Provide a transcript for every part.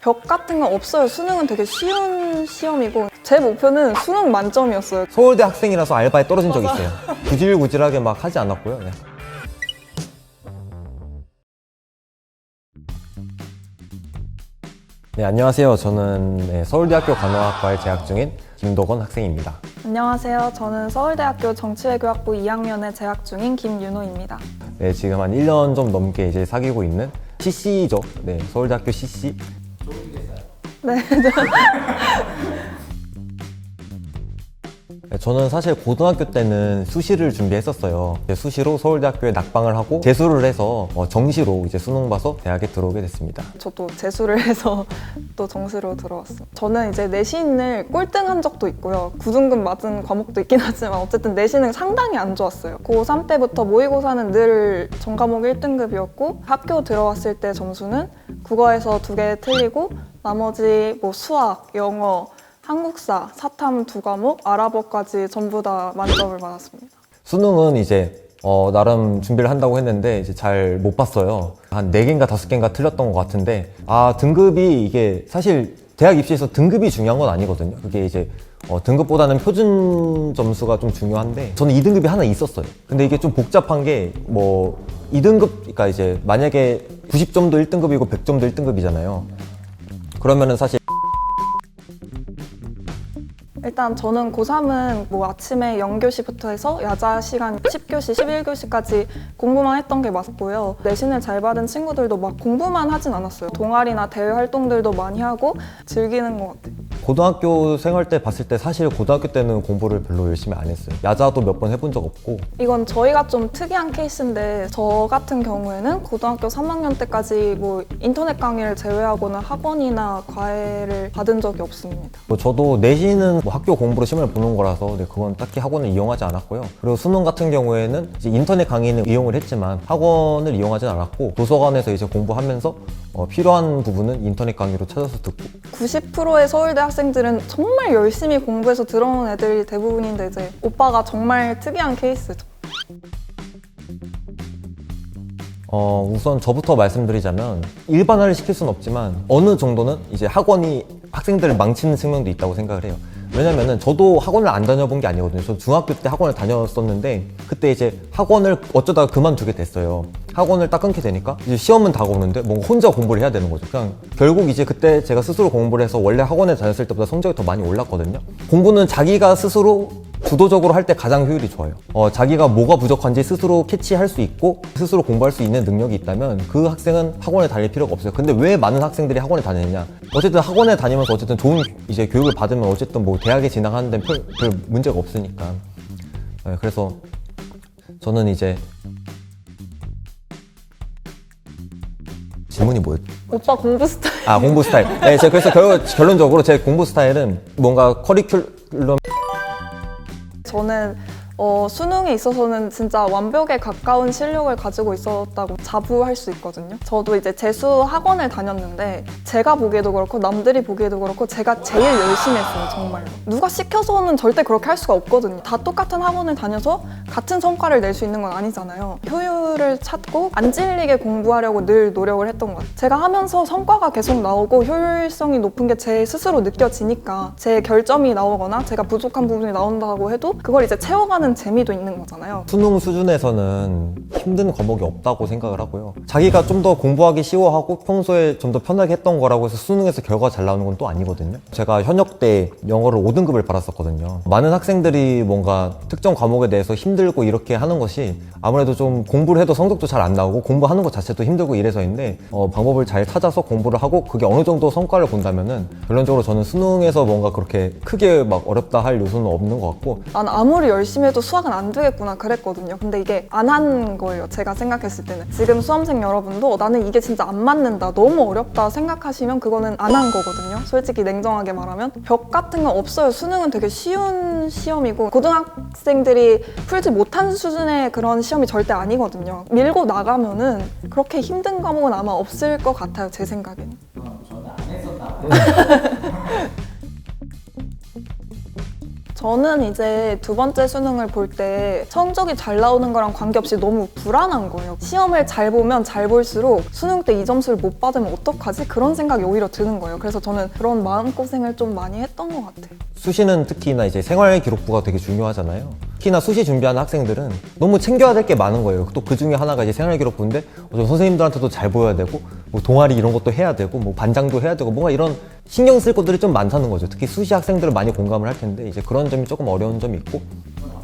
벽 같은 건 없어요. 수능은 되게 쉬운 시험이고 제 목표는 수능 만점이었어요. 서울대 학생이라서 알바에 떨어진 적이 있어요. 구질구질하게 막 하지 않았고요. 네. 네, 안녕하세요. 저는 서울대학교 간호학과에 재학 중인 김도건 학생입니다. 안녕하세요. 저는 서울대학교 정치외교학부 2학년에 재학 중인 김윤호입니다. 네, 지금 한 1년 좀 넘게 이제 사귀고 있는 CC죠. 네, 서울대학교 CC. 네. 네, 저는 사실 고등학교 때는 수시를 준비했었어요. 수시로 서울대학교에 낙방을 하고 재수를 해서 정시로 이제 수능 봐서 대학에 들어오게 됐습니다. 저도 재수를 해서 또 정시로 들어왔어요. 저는 이제 내신을 꼴등한 적도 있고요. 9등급 맞은 과목도 있긴 하지만 어쨌든 내신은 상당히 안 좋았어요. 고3 때부터 모의고사는 늘 전과목 1등급이었고 학교 들어왔을 때 점수는 국어에서 2개 틀리고 나머지 뭐 수학, 영어, 한국사, 사탐 2과목, 아랍어까지 전부 다 만점을 받았습니다. 수능은 이제 나름 준비를 한다고 했는데 이제 잘 못 봤어요. 한 4개인가 5개인가 틀렸던 것 같은데 등급이 이게 사실 대학 입시에서 등급이 중요한 건 아니거든요. 그게 이제 등급보다는 표준 점수가 좀 중요한데 저는 2등급이 하나 있었어요. 근데 이게 좀 복잡한 게 2등급, 그러니까 이제 만약에 90점도 1등급이고 100점도 1등급이잖아요. 그러면은 사실 일단 저는 고3은 뭐 아침에 0교시부터 해서 야자 시간 10교시, 11교시까지 공부만 했던 게 맞고요. 내신을 잘 받은 친구들도 막 공부만 하진 않았어요. 동아리나 대외 활동들도 많이 하고 즐기는 것 같아요. 고등학교 생활 때 봤을 때 사실 고등학교 때는 공부를 별로 열심히 안 했어요. 야자도 몇 번 해본 적 없고. 이건 저희가 좀 특이한 케이스인데 저 같은 경우에는 고등학교 3학년 때까지 뭐 인터넷 강의를 제외하고는 학원이나 과외를 받은 적이 없습니다. 저도 내신은 학교 공부로 시험을 보는 거라서 그건 딱히 학원을 이용하지 않았고요. 그리고 수능 같은 경우에는 이제 인터넷 강의는 이용을 했지만 학원을 이용하진 않았고 도서관에서 이제 공부하면서 필요한 부분은 인터넷 강의로 찾아서 듣고. 90%의 서울대 학생들은 정말 열심히 공부해서 들어온 애들이 대부분인데 이제 오빠가 정말 특이한 케이스죠. 우선 저부터 말씀드리자면 일반화를 시킬 수는 없지만 어느 정도는 이제 학원이 학생들을 망치는 측면도 있다고 생각을 해요. 왜냐면은 저도 학원을 안 다녀본 게 아니거든요. 저 중학교 때 학원을 다녔었는데 그때 이제 학원을 어쩌다가 그만두게 됐어요. 학원을 딱 끊게 되니까 이제 시험은 다가오는데 뭔가 혼자 공부를 해야 되는 거죠. 그냥 결국 이제 그때 제가 스스로 공부를 해서 원래 학원에 다녔을 때보다 성적이 더 많이 올랐거든요. 공부는 자기가 스스로 주도적으로 할 때 가장 효율이 좋아요. 자기가 뭐가 부족한지 스스로 캐치할 수 있고 스스로 공부할 수 있는 능력이 있다면 그 학생은 학원에 다닐 필요가 없어요. 근데 왜 많은 학생들이 학원에 다니느냐? 어쨌든 학원에 다니면서 어쨌든 좋은 이제 교육을 받으면 어쨌든 뭐 대학에 진학하는 데는 별 문제가 없으니까. 그래서 저는 이제 질문이 뭐였죠? 오빠 공부 스타일. 공부 스타일. 네, 제가 그래서 결론적으로 제 공부 스타일은 뭔가 커리큘럼. 저는 수능에 있어서는 진짜 완벽에 가까운 실력을 가지고 있었다고 자부할 수 있거든요. 저도 이제 재수 학원을 다녔는데 제가 보기에도 그렇고 남들이 보기에도 그렇고 제가 제일 열심히 했어요. 정말로. 누가 시켜서는 절대 그렇게 할 수가 없거든요. 다 똑같은 학원을 다녀서 같은 성과를 낼 수 있는 건 아니잖아요. 효율을 찾고 안 질리게 공부하려고 늘 노력을 했던 것 같아요. 제가 하면서 성과가 계속 나오고 효율성이 높은 게 제 스스로 느껴지니까 제 결점이 나오거나 제가 부족한 부분이 나온다고 해도 그걸 이제 채워가는 재미도 있는 거잖아요. 수능 수준에서는 힘든 과목이 없다고 생각을 하고요. 자기가 좀 더 공부하기 쉬워하고 평소에 좀 더 편하게 했던 거라고 해서 수능에서 결과가 잘 나오는 건 또 아니거든요. 제가 현역 때 영어를 5등급을 받았었거든요. 많은 학생들이 뭔가 특정 과목에 대해서 힘들고 이렇게 하는 것이 아무래도 좀 공부를 해도 성적도 잘 안 나오고 공부하는 것 자체도 힘들고 이래서인데 방법을 잘 찾아서 공부를 하고 그게 어느 정도 성과를 본다면은 결론적으로 저는 수능에서 뭔가 그렇게 크게 막 어렵다 할 요소는 없는 것 같고. 난 아무리 열심히 해도 수학은 안 되겠구나 그랬거든요. 근데 이게 안 한 거예요. 제가 생각했을 때는. 지금 수험생 여러분도 나는 이게 진짜 안 맞는다, 너무 어렵다 생각하시면 그거는 안 한 거거든요. 솔직히 냉정하게 말하면. 벽 같은 건 없어요. 수능은 되게 쉬운 시험이고 고등학생들이 풀지 못한 수준의 그런 시험이 절대 아니거든요. 밀고 나가면은 그렇게 힘든 과목은 아마 없을 것 같아요. 제 생각에는. 저는 안 했었나 봐요. 저는 이제 두 번째 수능을 볼 때 성적이 잘 나오는 거랑 관계없이 너무 불안한 거예요. 시험을 잘 보면 잘 볼수록 수능 때 이 점수를 못 받으면 어떡하지? 그런 생각이 오히려 드는 거예요. 그래서 저는 그런 마음고생을 좀 많이 했던 것 같아요. 수시는 특히나 이제 생활기록부가 되게 중요하잖아요. 특히나 수시 준비하는 학생들은 너무 챙겨야 될 게 많은 거예요. 또 그 중에 하나가 이제 생활기록부인데 선생님들한테도 잘 보여야 되고 뭐 동아리 이런 것도 해야 되고 뭐 반장도 해야 되고 뭔가 이런 신경 쓸 것들이 좀 많다는 거죠. 특히 수시 학생들은 많이 공감을 할 텐데 이제 그런 점이 조금 어려운 점이 있고.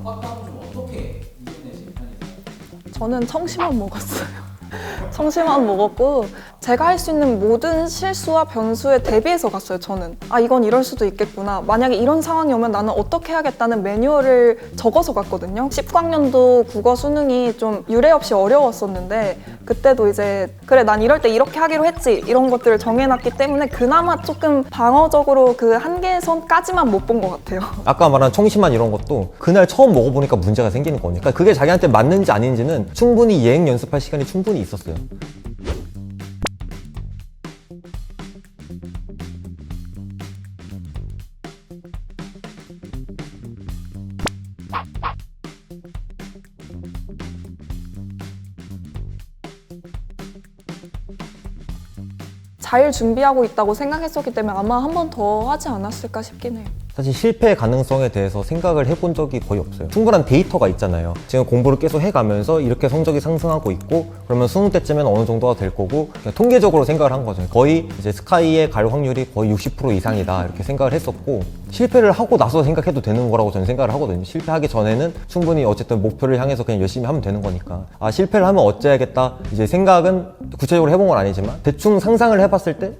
압박감은 좀 어떻게 이겨내시는 편이세요? 저는 청심환 먹었어요. 청심환 먹었고 제가 할 수 있는 모든 실수와 변수에 대비해서 갔어요. 저는 이건 이럴 수도 있겠구나, 만약에 이런 상황이 오면 나는 어떻게 해야겠다는 매뉴얼을 적어서 갔거든요. 19학년도 국어 수능이 좀 유례 없이 어려웠었는데 그때도 이제 그래 난 이럴 때 이렇게 하기로 했지 이런 것들을 정해놨기 때문에 그나마 조금 방어적으로 그 한계선까지만 못 본 것 같아요. 아까 말한 청심환 이런 것도 그날 처음 먹어보니까 문제가 생기는 거니까 그게 자기한테 맞는지 아닌지는 충분히 예행 연습할 시간이 충분히 있었어요. 잘 준비하고 있다고 생각했었기 때문에 아마 한 번 더 하지 않았을까 싶긴 해요. 사실 실패 가능성에 대해서 생각을 해본 적이 거의 없어요. 충분한 데이터가 있잖아요. 지금 공부를 계속 해가면서 이렇게 성적이 상승하고 있고 그러면 수능 때쯤엔 어느 정도가 될 거고 그냥 통계적으로 생각을 한 거죠. 거의 이제 스카이에 갈 확률이 거의 60% 이상이다 이렇게 생각을 했었고 실패를 하고 나서 생각해도 되는 거라고 저는 생각을 하거든요. 실패하기 전에는 충분히 어쨌든 목표를 향해서 그냥 열심히 하면 되는 거니까 실패를 하면 어째야겠다 이제 생각은 구체적으로 해본 건 아니지만 대충 상상을 해봤을 때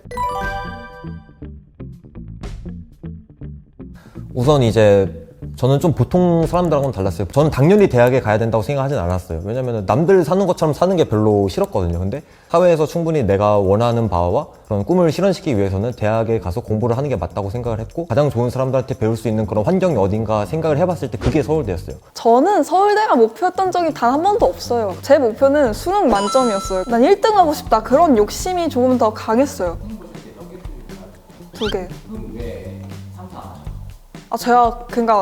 우선 이제 저는 좀 보통 사람들하고는 달랐어요. 저는 당연히 대학에 가야 된다고 생각하진 않았어요. 왜냐면 남들 사는 것처럼 사는 게 별로 싫었거든요. 근데 사회에서 충분히 내가 원하는 바와 그런 꿈을 실현시키기 위해서는 대학에 가서 공부를 하는 게 맞다고 생각을 했고 가장 좋은 사람들한테 배울 수 있는 그런 환경이 어딘가 생각을 해봤을 때 그게 서울대였어요. 저는 서울대가 목표였던 적이 단 한 번도 없어요. 제 목표는 수능 만점이었어요. 난 1등 하고 싶다. 그런 욕심이 조금 더 강했어요. 2개. 그럼 왜 3, 4 안 하죠? 제가 그러니까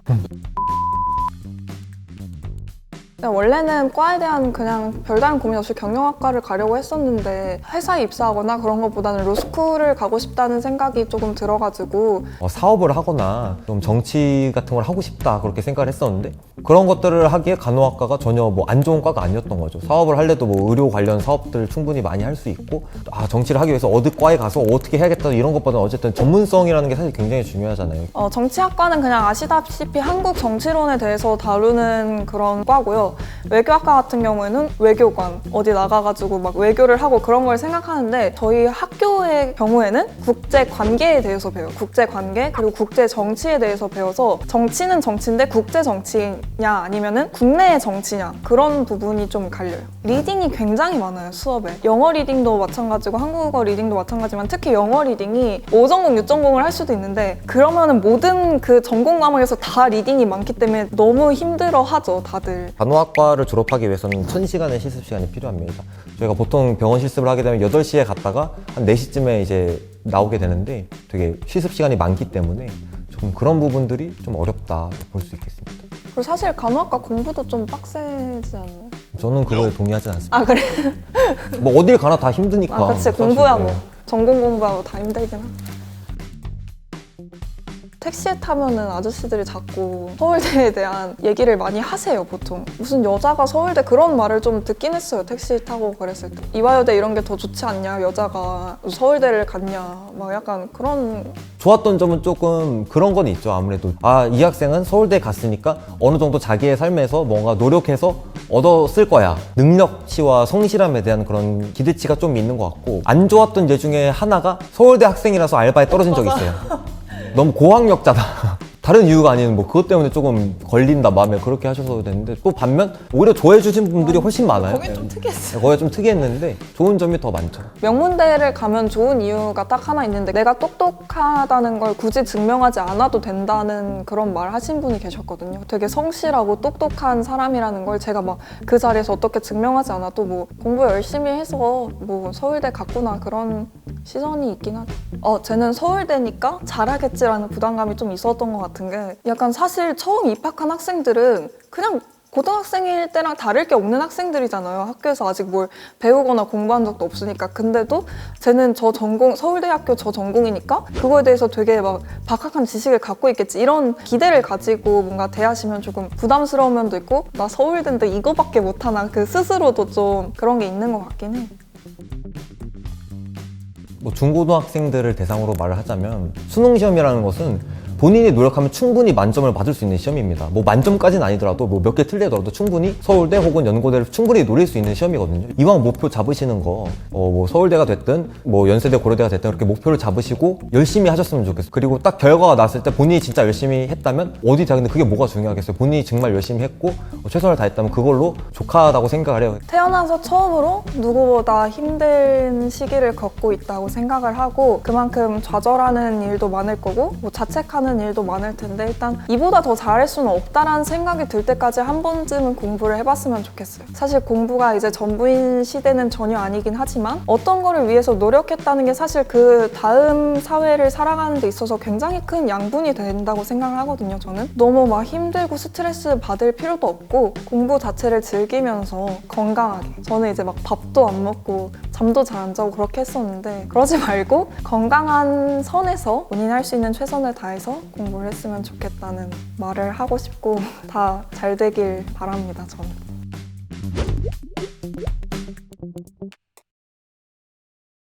원래는 과에 대한 그냥 별다른 고민 없이 경영학과를 가려고 했었는데 회사에 입사하거나 그런 것보다는 로스쿨을 가고 싶다는 생각이 조금 들어가지고 사업을 하거나 좀 정치 같은 걸 하고 싶다 그렇게 생각을 했었는데 그런 것들을 하기에 간호학과가 전혀 뭐 안 좋은 과가 아니었던 거죠. 사업을 할래도 뭐 의료 관련 사업들 충분히 많이 할 수 있고 정치를 하기 위해서 어느 과에 가서 어떻게 해야겠다 이런 것보다는 어쨌든 전문성이라는 게 사실 굉장히 중요하잖아요. 정치학과는 그냥 아시다시피 한국 정치론에 대해서 다루는 그런 과고요. 외교학과 같은 경우에는 외교관 어디 나가가지고 막 외교를 하고 그런 걸 생각하는데 저희 학교의 경우에는 국제 관계에 대해서 배워요. 국제 관계 그리고 국제 정치에 대해서 배워서 정치는 정치인데 국제 정치냐 아니면은 국내의 정치냐 그런 부분이 좀 갈려요. 리딩이 굉장히 많아요. 수업에 영어 리딩도 마찬가지고 한국어 리딩도 마찬가지지만 특히 영어 리딩이 5전공 6전공을 할 수도 있는데 그러면은 모든 그 전공 과목에서 다 리딩이 많기 때문에 너무 힘들어 하죠 다들. 간호학과를 졸업하기 위해서는 1000시간의 실습시간이 필요합니다. 저희가 보통 병원 실습을 하게 되면 8시에 갔다가 한 4시쯤에 이제 나오게 되는데 되게 실습시간이 많기 때문에 좀 그런 부분들이 좀 어렵다 볼 수 있겠습니다. 그리고 사실 간호학과 공부도 좀 빡세지 않나요? 저는 그거에 동의하진 않습니다. 그래? 뭐 어딜 가나 다 힘드니까. 그치 사실. 공부야 뭐 네. 전공 공부하고 다 힘들긴 하죠. 택시에 타면은 아저씨들이 자꾸 서울대에 대한 얘기를 많이 하세요, 보통. 무슨 여자가 서울대 그런 말을 좀 듣긴 했어요, 택시 타고 그랬을 때. 이화여대 이런 게 더 좋지 않냐, 여자가 서울대를 갔냐, 막 약간 그런. 좋았던 점은 조금 그런 건 있죠. 아무래도 이 학생은 서울대 갔으니까 어느 정도 자기의 삶에서 뭔가 노력해서 얻었을 거야. 능력치와 성실함에 대한 그런 기대치가 좀 있는 것 같고 안 좋았던 예 중에 하나가 서울대 학생이라서 알바에 떨어진 적이 있어요. 너무 고학력자다. 다른 이유가 아닌 뭐 그것 때문에 조금 걸린다 마음에 그렇게 하셔서 됐는데 또 반면 오히려 좋아해 주신 분들이 훨씬 많아요. 거긴 좀 특이했어요. 거기가 좀 특이했는데 좋은 점이 더 많죠. 명문대를 가면 좋은 이유가 딱 하나 있는데 내가 똑똑하다는 걸 굳이 증명하지 않아도 된다는 그런 말 하신 분이 계셨거든요. 되게 성실하고 똑똑한 사람이라는 걸 제가 막 그 자리에서 어떻게 증명하지 않아도 뭐 공부 열심히 해서 뭐 서울대 갔구나 그런 시선이 있긴 하죠. 쟤는 서울대니까 잘하겠지라는 부담감이 좀 있었던 것 같아요. 같은 게 약간 사실 처음 입학한 학생들은 그냥 고등학생일 때랑 다를 게 없는 학생들이잖아요. 학교에서 아직 뭘 배우거나 공부한 적도 없으니까. 근데도 쟤는 저 전공, 서울대학교 저 전공이니까 그거에 대해서 되게 막 박학한 지식을 갖고 있겠지. 이런 기대를 가지고 뭔가 대하시면 조금 부담스러운 면도 있고 나 서울대인데 이거밖에 못하나 그 스스로도 좀 그런 게 있는 것 같긴 해. 뭐 중고등학생들을 대상으로 말을 하자면 수능 시험이라는 것은 본인이 노력하면 충분히 만점을 받을 수 있는 시험입니다. 뭐 만점까지는 아니더라도 뭐 몇 개 틀리더라도 충분히 서울대 혹은 연고대를 충분히 노릴 수 있는 시험이거든요. 이왕 목표 잡으시는 거 뭐 서울대가 됐든 뭐 연세대 고려대가 됐든 그렇게 목표를 잡으시고 열심히 하셨으면 좋겠어요. 그리고 딱 결과가 났을 때 본인이 진짜 열심히 했다면 어디 대학인데 그게 뭐가 중요하겠어요. 본인이 정말 열심히 했고 최선을 다했다면 그걸로 족하다고 생각을 해요. 태어나서 처음으로 누구보다 힘든 시기를 겪고 있다고 생각을 하고 그만큼 좌절하는 일도 많을 거고 뭐 자책하는 일도 많을 텐데 일단 이보다 더 잘할 수는 없다라는 생각이 들 때까지 한 번쯤은 공부를 해봤으면 좋겠어요. 사실 공부가 이제 전부인 시대는 전혀 아니긴 하지만 어떤 거를 위해서 노력했다는 게 사실 그 다음 사회를 살아가는 데 있어서 굉장히 큰 양분이 된다고 생각을 하거든요. 저는 너무 막 힘들고 스트레스 받을 필요도 없고 공부 자체를 즐기면서 건강하게 저는 이제 막 밥도 안 먹고 잠도 잘 안 자고 그렇게 했었는데 그러지 말고 건강한 선에서 본인이 할 수 있는 최선을 다해서 공부를 했으면 좋겠다는 말을 하고 싶고 다 잘 되길 바랍니다, 저는.